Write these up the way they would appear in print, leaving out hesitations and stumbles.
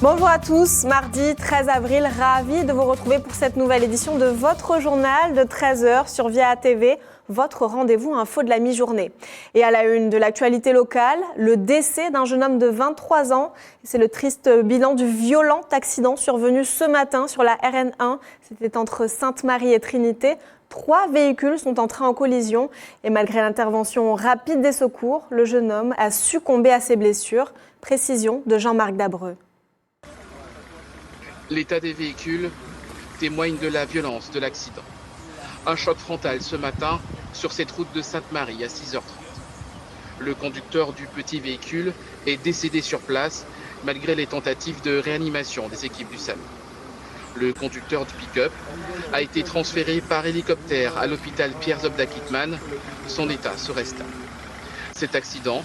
Bonjour à tous, mardi 13 avril, ravi de vous retrouver pour cette nouvelle édition de votre journal de 13h sur VIA TV, votre rendez-vous info de la mi-journée. Et à la une de l'actualité locale, le décès d'un jeune homme de 23 ans. C'est le triste bilan du violent accident survenu ce matin sur la RN1. C'était entre Sainte-Marie et Trinité. 3 véhicules sont entrés en collision et malgré l'intervention rapide des secours, le jeune homme a succombé à ses blessures. Précision de Jean-Marc Dabreux. L'état des véhicules témoigne de la violence de l'accident. Un choc frontal ce matin sur cette route de Sainte-Marie à 6h30. Le conducteur du petit véhicule est décédé sur place malgré les tentatives de réanimation des équipes du SAMU. Le conducteur du pick-up a été transféré par hélicoptère à l'hôpital Pierre Zobda Kittmann. Son état serait stable. Cet accident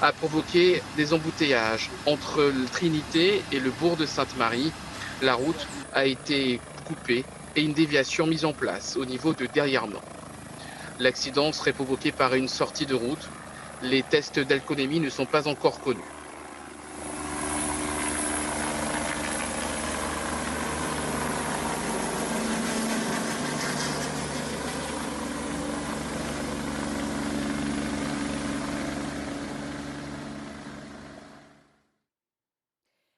a provoqué des embouteillages entre le Trinité et le bourg de Sainte-Marie. La route a été coupée et une déviation mise en place au niveau de derrière Mans. L'accident serait provoqué par une sortie de route. Les tests d'alcoolémie ne sont pas encore connus.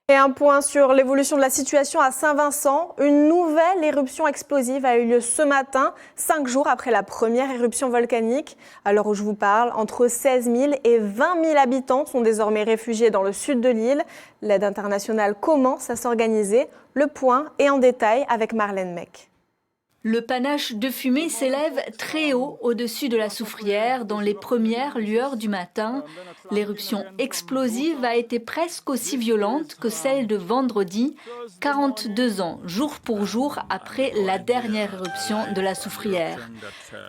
Et un point sur l'évolution de la situation à Saint-Vincent. Une nouvelle éruption explosive a eu lieu ce matin, 5 jours après la première éruption volcanique. À l'heure où je vous parle, entre 16 000 et 20 000 habitants sont désormais réfugiés dans le sud de l'île. L'aide internationale commence à s'organiser. Le point est en détail avec Marlène Mech. Le panache de fumée s'élève très haut au-dessus de la soufrière dans les premières lueurs du matin. L'éruption explosive a été presque aussi violente que celle de vendredi, 42 ans, jour pour jour, après la dernière éruption de la soufrière.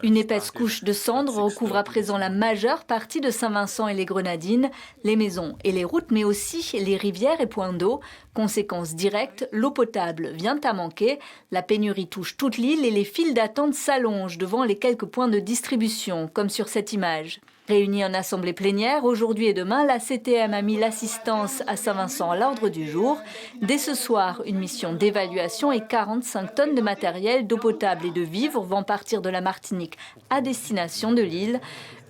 Une épaisse couche de cendres recouvre à présent la majeure partie de Saint-Vincent et les Grenadines, les maisons et les routes, mais aussi les rivières et points d'eau. Conséquence directe, l'eau potable vient à manquer, la pénurie touche toute l'île et les files d'attente s'allongent devant les quelques points de distribution, comme sur cette image. Réunie en assemblée plénière, aujourd'hui et demain, la CTM a mis l'assistance à Saint-Vincent à l'ordre du jour. Dès ce soir, une mission d'évaluation et 45 tonnes de matériel, d'eau potable et de vivres vont partir de la Martinique à destination de l'île.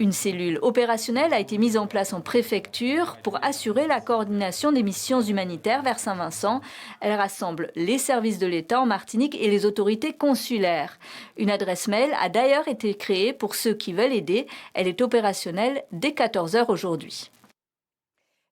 Une cellule opérationnelle a été mise en place en préfecture pour assurer la coordination des missions humanitaires vers Saint-Vincent. Elle rassemble les services de l'État en Martinique et les autorités consulaires. Une adresse mail a d'ailleurs été créée pour ceux qui veulent aider. Elle est opérationnelle dès 14h aujourd'hui.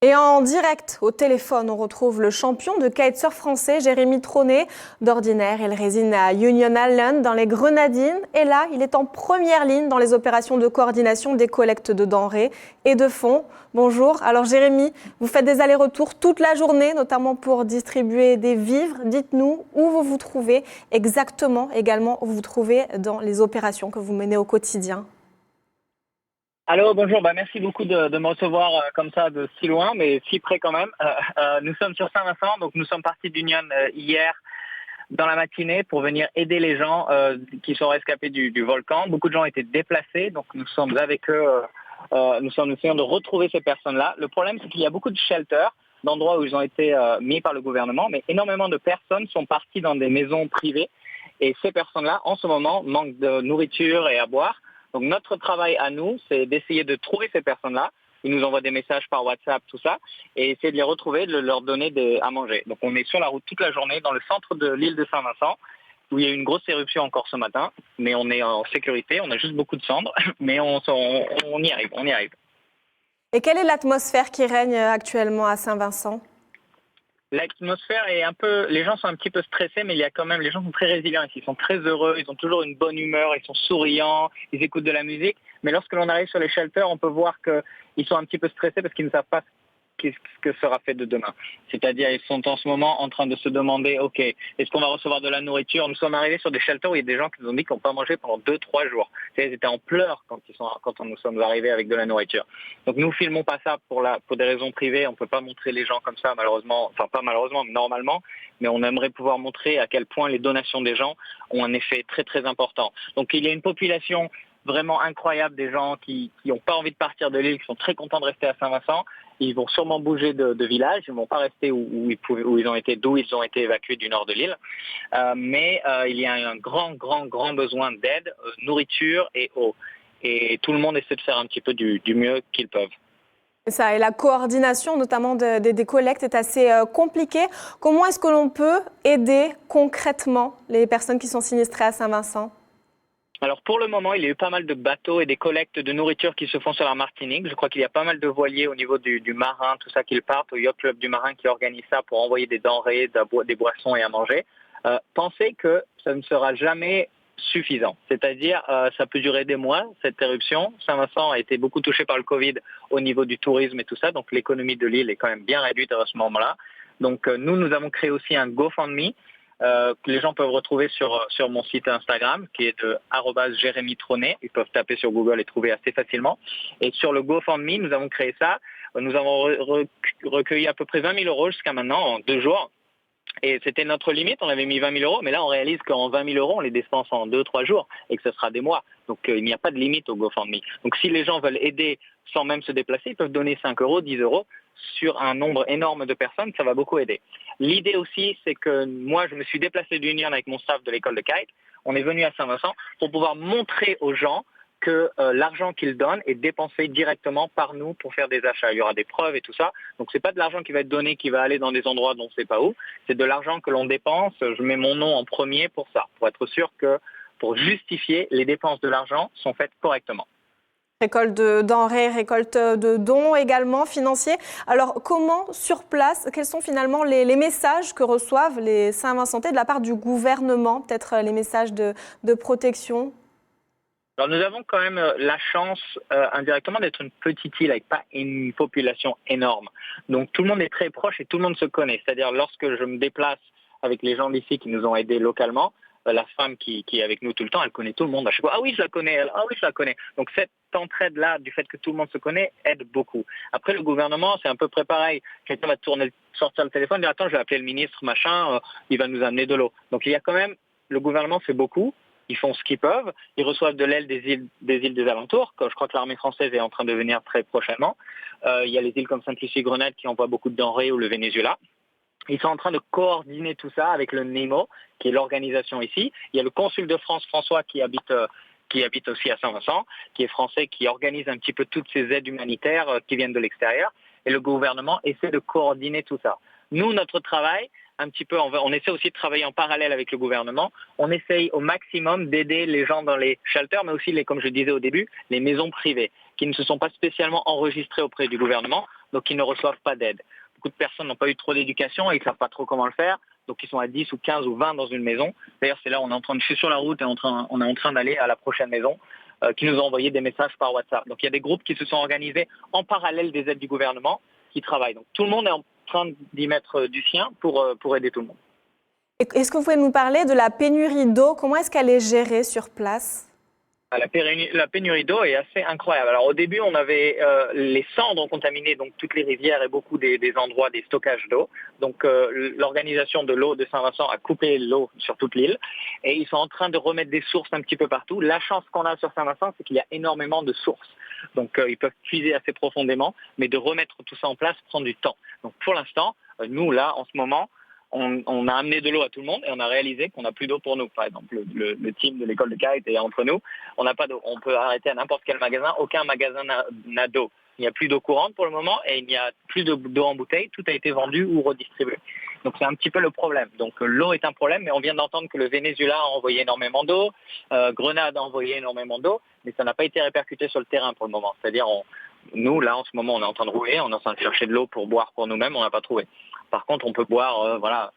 Et en direct au téléphone, on retrouve le champion de kitesurf français, Jérémy Trôné. D'ordinaire, il réside à Union Island dans les Grenadines. Et là, il est en première ligne dans les opérations de coordination des collectes de denrées et de fonds. Bonjour. Alors Jérémy, vous faites des allers-retours toute la journée, notamment pour distribuer des vivres. Dites-nous où vous vous trouvez exactement, également où vous vous trouvez dans les opérations que vous menez au quotidien. Allô, bonjour, merci beaucoup de me recevoir comme ça de si loin, mais si près quand même. Nous sommes sur Saint-Vincent, donc nous sommes partis d'Union hier dans la matinée pour venir aider les gens qui sont rescapés du volcan. Beaucoup de gens étaient déplacés, donc nous sommes avec eux, nous essayons de retrouver ces personnes-là. Le problème, c'est qu'il y a beaucoup de shelters, d'endroits où ils ont été mis par le gouvernement, mais énormément de personnes sont parties dans des maisons privées, et ces personnes-là, en ce moment, manquent de nourriture et à boire. Donc notre travail à nous, c'est d'essayer de trouver ces personnes-là. Ils nous envoient des messages par WhatsApp, tout ça, et essayer de les retrouver, de leur donner à manger. Donc on est sur la route toute la journée dans le centre de l'île de Saint-Vincent, où il y a eu une grosse éruption encore ce matin, mais on est en sécurité, on a juste beaucoup de cendres, mais on y arrive. Et quelle est l'atmosphère qui règne actuellement à Saint-Vincent ? L'atmosphère est les gens sont un petit peu stressés, mais il y a quand même, les gens sont très résilients ici, ils sont très heureux, ils ont toujours une bonne humeur, ils sont souriants, ils écoutent de la musique. Mais lorsque l'on arrive sur les shelters, on peut voir qu'ils sont un petit peu stressés parce qu'ils ne savent pas qu'est-ce que sera fait de demain. C'est-à-dire, ils sont en ce moment en train de se demander, ok, est-ce qu'on va recevoir de la nourriture? Nous sommes arrivés sur des shelters où il y a des gens qui nous ont dit qu'ils n'ont pas mangé pendant 2-3 jours. Ils étaient en pleurs quand nous sommes arrivés avec de la nourriture. Donc nous filmons pas ça pour des raisons privées. On peut pas montrer les gens comme ça, malheureusement. Enfin, pas malheureusement, mais normalement. Mais on aimerait pouvoir montrer à quel point les donations des gens ont un effet très très important. Donc il y a une population vraiment incroyable, des gens qui n'ont pas envie de partir de l'île, qui sont très contents de rester à Saint-Vincent. ils vont sûrement bouger de village, ils ne vont pas rester d'où ils ont été évacués du nord de l'île. Mais il y a un grand besoin d'aide, nourriture et eau. Et tout le monde essaie de faire un petit peu du mieux qu'ils peuvent. Ça, et la coordination, notamment des collectes, est assez compliquée. Comment est-ce que l'on peut aider concrètement les personnes qui sont sinistrées à Saint-Vincent ? Alors pour le moment, il y a eu pas mal de bateaux et des collectes de nourriture qui se font sur la Martinique. Je crois qu'il y a pas mal de voiliers au niveau du marin, tout ça, qui partent au Yacht Club du Marin qui organise ça pour envoyer des denrées, des boissons et à manger. Pensez que ça ne sera jamais suffisant. C'est-à-dire, ça peut durer des mois, cette éruption. Saint-Vincent a été beaucoup touché par le Covid au niveau du tourisme et tout ça, donc l'économie de l'île est quand même bien réduite à ce moment-là. Donc nous avons créé aussi un GoFundMe que les gens peuvent retrouver sur mon site Instagram, qui est de @Jérémy Trôné. Ils peuvent taper sur Google et trouver assez facilement. Et sur le GoFundMe, nous avons créé ça. Nous avons recueilli à peu près 20 000 euros jusqu'à maintenant, en 2 jours. Et c'était notre limite, on avait mis 20 000 euros, mais là on réalise qu'en 20 000 euros, on les dépense en 2-3 jours et que ce sera des mois. Donc il n'y a pas de limite au GoFundMe. Donc si les gens veulent aider sans même se déplacer, ils peuvent donner 5 euros, 10 euros sur un nombre énorme de personnes, ça va beaucoup aider. L'idée aussi, c'est que moi je me suis déplacé du Union avec mon staff de l'école de kite, on est venu à Saint-Vincent pour pouvoir montrer aux gens que l'argent qu'ils donnent est dépensé directement par nous pour faire des achats. Il y aura des preuves et tout ça. Donc c'est pas de l'argent qui va être donné, qui va aller dans des endroits dont on ne sait pas où. C'est de l'argent que l'on dépense. Je mets mon nom en premier pour ça, pour être sûr que, pour justifier, les dépenses de l'argent sont faites correctement. Récolte de denrées, récolte de dons également financiers. Alors comment sur place, quels sont finalement les messages que reçoivent les Saint-Vincentais de la part du gouvernement, peut-être les messages de protection ? Alors nous avons quand même la chance indirectement d'être une petite île avec pas une population énorme. Donc tout le monde est très proche et tout le monde se connaît. C'est-à-dire lorsque je me déplace avec les gens d'ici qui nous ont aidés localement, la femme qui est avec nous tout le temps, elle connaît tout le monde à chaque fois. Ah oui, je la connais, elle. Ah oui, je la connais. Donc cette entraide-là, du fait que tout le monde se connaît, aide beaucoup. Après, le gouvernement, c'est un peu près pareil. Quelqu'un va sortir le téléphone, dire attends, je vais appeler le ministre, machin, il va nous amener de l'eau. Donc il y a quand même, le gouvernement fait beaucoup. Ils font ce qu'ils peuvent. Ils reçoivent de l'aide des îles des alentours. Je crois que l'armée française est en train de venir très prochainement. Il y a les îles comme Sainte-Lucie-Grenade qui envoient beaucoup de denrées, ou le Venezuela. Ils sont en train de coordonner tout ça avec le NEMO, qui est l'organisation ici. Il y a le consul de France, François, qui habite aussi à Saint-Vincent, qui est français, qui organise un petit peu toutes ces aides humanitaires qui viennent de l'extérieur. Et le gouvernement essaie de coordonner tout ça. Nous, notre travail, un petit peu, on essaie aussi de travailler en parallèle avec le gouvernement. On essaye au maximum d'aider les gens dans les shelters, mais aussi, comme je disais au début, les maisons privées, qui ne se sont pas spécialement enregistrées auprès du gouvernement, donc qui ne reçoivent pas d'aide. Beaucoup de personnes n'ont pas eu trop d'éducation et ils ne savent pas trop comment le faire, donc ils sont à 10 ou 15 ou 20 dans une maison. D'ailleurs, c'est là où je suis sur la route et on est en train d'aller à la prochaine maison, qui nous ont envoyé des messages par WhatsApp. Donc il y a des groupes qui se sont organisés en parallèle des aides du gouvernement qui travaillent. Donc tout le monde est en train d'y mettre du sien pour aider tout le monde. Est-ce que vous pouvez nous parler de la pénurie d'eau ? Comment est-ce qu'elle est gérée sur place ? La pénurie d'eau est assez incroyable. Alors au début, on avait les cendres contaminées, donc toutes les rivières et beaucoup des endroits des stockages d'eau. Donc l'organisation de l'eau de Saint-Vincent a coupé l'eau sur toute l'île et ils sont en train de remettre des sources un petit peu partout. La chance qu'on a sur Saint-Vincent, c'est qu'il y a énormément de sources. Donc ils peuvent puiser assez profondément, mais de remettre tout ça en place prend du temps. Donc pour l'instant, nous là, en ce moment, on a amené de l'eau à tout le monde et on a réalisé qu'on n'a plus d'eau pour nous. Par exemple, le team de l'école de kite est entre nous. On n'a pas d'eau. On peut arrêter à n'importe quel magasin. Aucun magasin n'a d'eau. Il n'y a plus d'eau courante pour le moment et il n'y a plus d'eau en bouteille. Tout a été vendu ou redistribué. Donc c'est un petit peu le problème. Donc l'eau est un problème, mais on vient d'entendre que le Venezuela a envoyé énormément d'eau, Grenade a envoyé énormément d'eau, mais ça n'a pas été répercuté sur le terrain pour le moment. C'est-à-dire, nous, là, en ce moment, on est en train de rouler, on est en train de chercher de l'eau pour boire pour nous-mêmes, on n'a pas trouvé. Par contre, on peut boire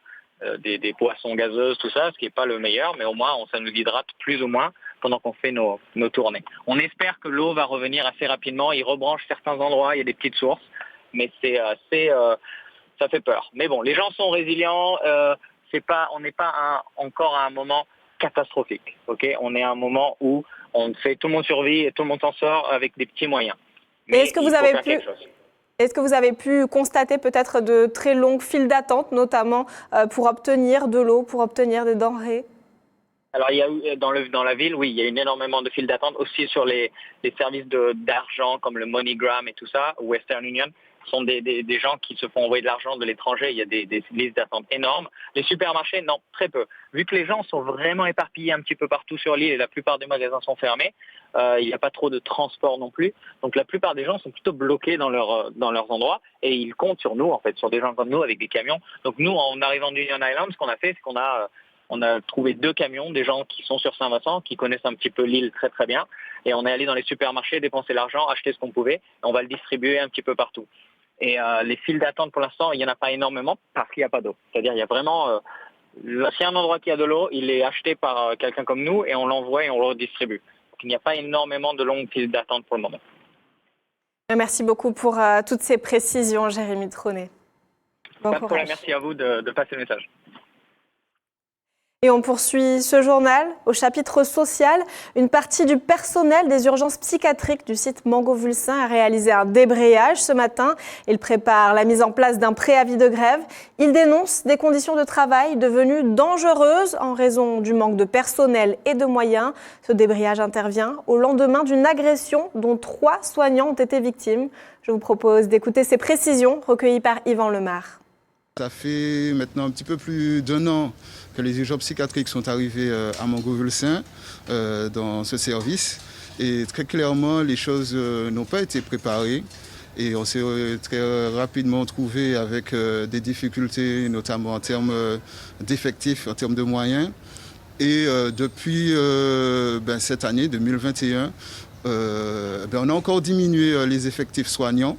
des boissons gazeuses, tout ça, ce qui n'est pas le meilleur, mais au moins, ça nous hydrate plus ou moins pendant qu'on fait nos tournées. On espère que l'eau va revenir assez rapidement, il rebranche certains endroits, il y a des petites sources, mais ça fait peur. Mais bon, les gens sont résilients, on n'est pas encore à un moment catastrophique. Okay, on est à un moment où tout le monde survit et tout le monde s'en sort avec des petits moyens. Mais est-ce que vous avez pu constater peut-être de très longues files d'attente, notamment pour obtenir de l'eau, pour obtenir des denrées ? Alors il y a eu dans la ville, oui, il y a eu énormément de files d'attente aussi sur les services d'argent comme le MoneyGram et tout ça, Western Union. Ce sont des gens qui se font envoyer de l'argent de l'étranger. Il y a des listes d'attente énormes. Les supermarchés, non, très peu. Vu que les gens sont vraiment éparpillés un petit peu partout sur l'île et la plupart des magasins sont fermés, il n'y a pas trop de transport non plus. Donc la plupart des gens sont plutôt bloqués dans leurs endroits et ils comptent sur nous, en fait, sur des gens comme nous avec des camions. Donc nous, en arrivant d'Union Island, ce qu'on a fait, c'est qu'on a trouvé 2 camions, des gens qui sont sur Saint-Vincent, qui connaissent un petit peu l'île très très bien. Et on est allé dans les supermarchés, dépenser l'argent, acheter ce qu'on pouvait. Et on va le distribuer un petit peu partout. Et les files d'attente, pour l'instant, il n'y en a pas énormément parce qu'il n'y a pas d'eau. C'est-à-dire, il y a vraiment... s'il y a un endroit qui a de l'eau, il est acheté par quelqu'un comme nous et on l'envoie et on le redistribue. Donc, il n'y a pas énormément de longues files d'attente pour le moment. Merci beaucoup pour toutes ces précisions, Jérémy Trôné. Bon Pas de problème, courage. merci à vous de passer le message. Et on poursuit ce journal au chapitre social. Une partie du personnel des urgences psychiatriques du site Mangovulsin a réalisé un débrayage ce matin. Il prépare la mise en place d'un préavis de grève. Il dénonce des conditions de travail devenues dangereuses en raison du manque de personnel et de moyens. Ce débrayage intervient au lendemain d'une agression dont 3 soignants ont été victimes. Je vous propose d'écouter ces précisions recueillies par Yvan Lemar. Ça fait maintenant un petit peu plus d'1 an que les urgences psychiatriques sont arrivées à Mangovulsin dans ce service. Et très clairement, les choses n'ont pas été préparées. Et on s'est très rapidement trouvé avec des difficultés, notamment en termes d'effectifs, en termes de moyens. Et depuis cette année, 2021, on a encore diminué les effectifs soignants.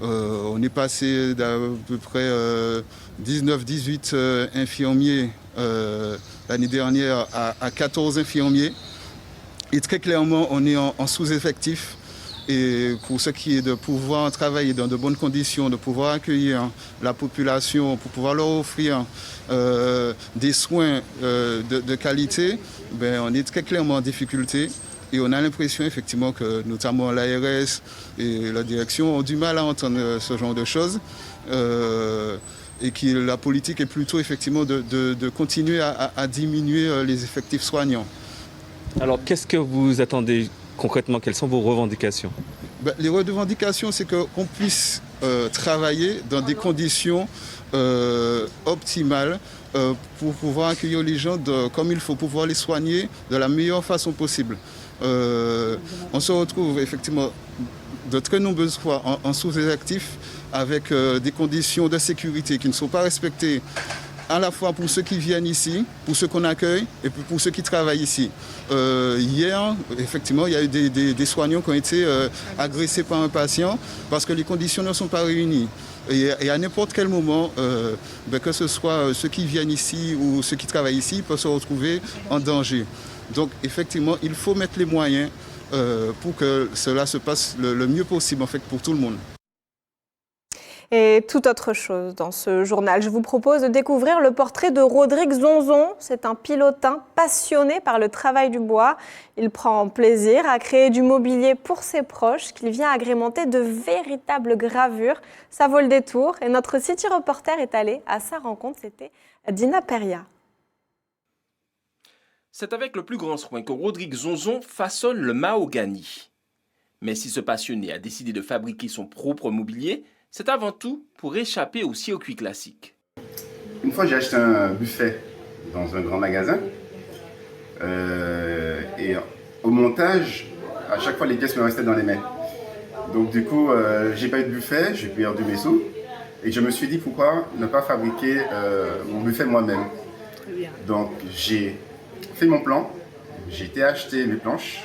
On est passé d'à peu près 19-18 infirmiers l'année dernière à 14 infirmiers. Et très clairement, on est en sous-effectif. Et pour ce qui est de pouvoir travailler dans de bonnes conditions, de pouvoir accueillir la population, pour pouvoir leur offrir des soins de qualité, on est très clairement en difficulté. Et on a l'impression effectivement que notamment l'ARS et la direction ont du mal à entendre ce genre de choses et que la politique est plutôt effectivement de continuer à diminuer les effectifs soignants. Alors qu'est-ce que vous attendez concrètement? Quelles sont vos revendications? Les revendications, c'est qu'on puisse travailler dans des conditions optimales pour pouvoir accueillir les gens comme il faut, pouvoir les soigner de la meilleure façon possible. On se retrouve effectivement de très nombreuses fois en sous-effectif avec des conditions de sécurité qui ne sont pas respectées à la fois pour ceux qui viennent ici, pour ceux qu'on accueille et pour ceux qui travaillent ici. Hier, effectivement, il y a eu des soignants qui ont été agressés par un patient parce que les conditions ne sont pas réunies. Et à n'importe quel moment, que ce soit ceux qui viennent ici ou ceux qui travaillent ici, peuvent se retrouver en danger. Donc effectivement, il faut mettre les moyens pour que cela se passe le mieux possible en fait, pour tout le monde. Et toute autre chose dans ce journal. Je vous propose de découvrir le portrait de Rodrigue Zonzon. C'est un pilotin passionné par le travail du bois. Il prend plaisir à créer du mobilier pour ses proches qu'il vient agrémenter de véritables gravures. Ça vaut le détour et notre City Reporter est allé à sa rencontre. C'était Dina Peria. C'est avec le plus grand soin que Rodrigue Zonzon façonne le mahogany. Mais si ce passionné a décidé de fabriquer son propre mobilier, c'est avant tout pour échapper au circuit classique. Une fois, j'ai acheté un buffet dans un grand magasin. Et au montage, à chaque fois, les pièces me restaient dans les mains. Donc du coup, j'ai pas eu de buffet, j'ai perdu mes sous. Et je me suis dit, pourquoi ne pas fabriquer mon buffet moi-même. Donc j'ai fait mon plan, j'ai été acheter mes planches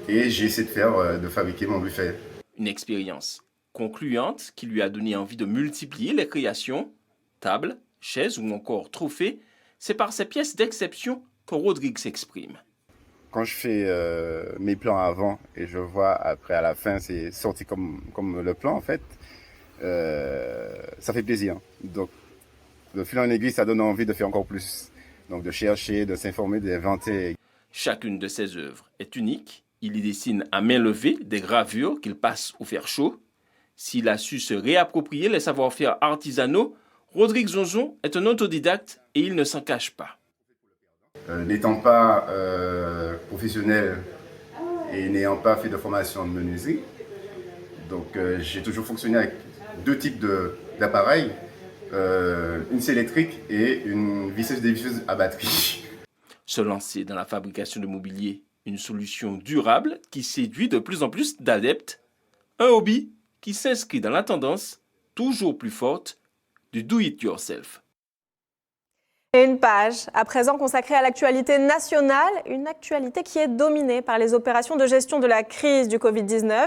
et j'ai essayé de fabriquer mon buffet. Une expérience concluante qui lui a donné envie de multiplier les créations, tables, chaises ou encore trophées. C'est par ces pièces d'exception que Rodrigue s'exprime. Quand je fais mes plans avant et je vois après à la fin c'est sorti comme le plan en fait, ça fait plaisir. Donc de fil en aiguille ça donne envie de faire encore plus. Donc de chercher, de s'informer, d'inventer. Chacune de ses œuvres est unique. Il y dessine à main levée des gravures qu'il passe au fer chaud. S'il a su se réapproprier les savoir-faire artisanaux, Rodrigue Zonzon est un autodidacte et il ne s'en cache pas. N'étant pas professionnel et n'ayant pas fait de formation de menuiserie, donc j'ai toujours fonctionné avec deux types d'appareils, une scie électrique et une visseuse à batterie. Se lancer dans la fabrication de mobilier, une solution durable qui séduit de plus en plus d'adeptes, un hobby qui s'inscrit dans la tendance toujours plus forte du do-it-yourself. Et une page à présent consacrée à l'actualité nationale, une actualité qui est dominée par les opérations de gestion de la crise du Covid-19.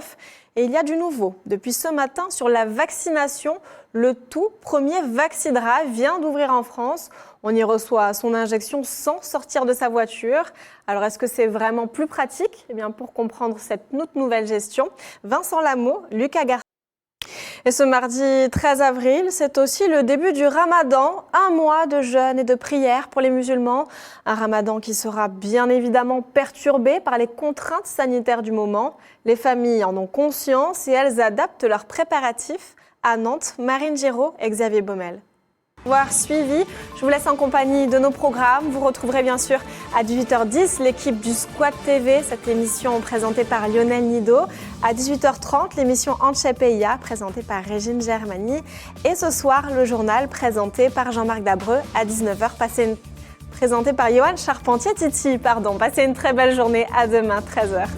Et il y a du nouveau. Depuis ce matin, sur la vaccination, le tout premier Vaccidrive vient d'ouvrir en France. On y reçoit son injection sans sortir de sa voiture. Alors, est-ce que c'est vraiment plus pratique ? Eh bien, pour comprendre cette nouvelle gestion, Vincent Lameau, Lucas Garcia. Et ce mardi 13 avril, c'est aussi le début du Ramadan, un mois de jeûne et de prière pour les musulmans. Un Ramadan qui sera bien évidemment perturbé par les contraintes sanitaires du moment. Les familles en ont conscience et elles adaptent leurs préparatifs. À Nantes, Marine Giraud et Xavier Baumel. Avoir suivi, je vous laisse en compagnie de nos programmes. Vous retrouverez bien sûr à 18h10 l'équipe du Squad TV, cette émission présentée par Lionel Nido. À 18h30, l'émission Anche-Peia, présentée par Régine Germani. Et ce soir, le journal présenté par Jean-Marc Dabreu à 19h, présenté par Johan Charpentier-Titi. Passez une très belle journée. À demain, 13h.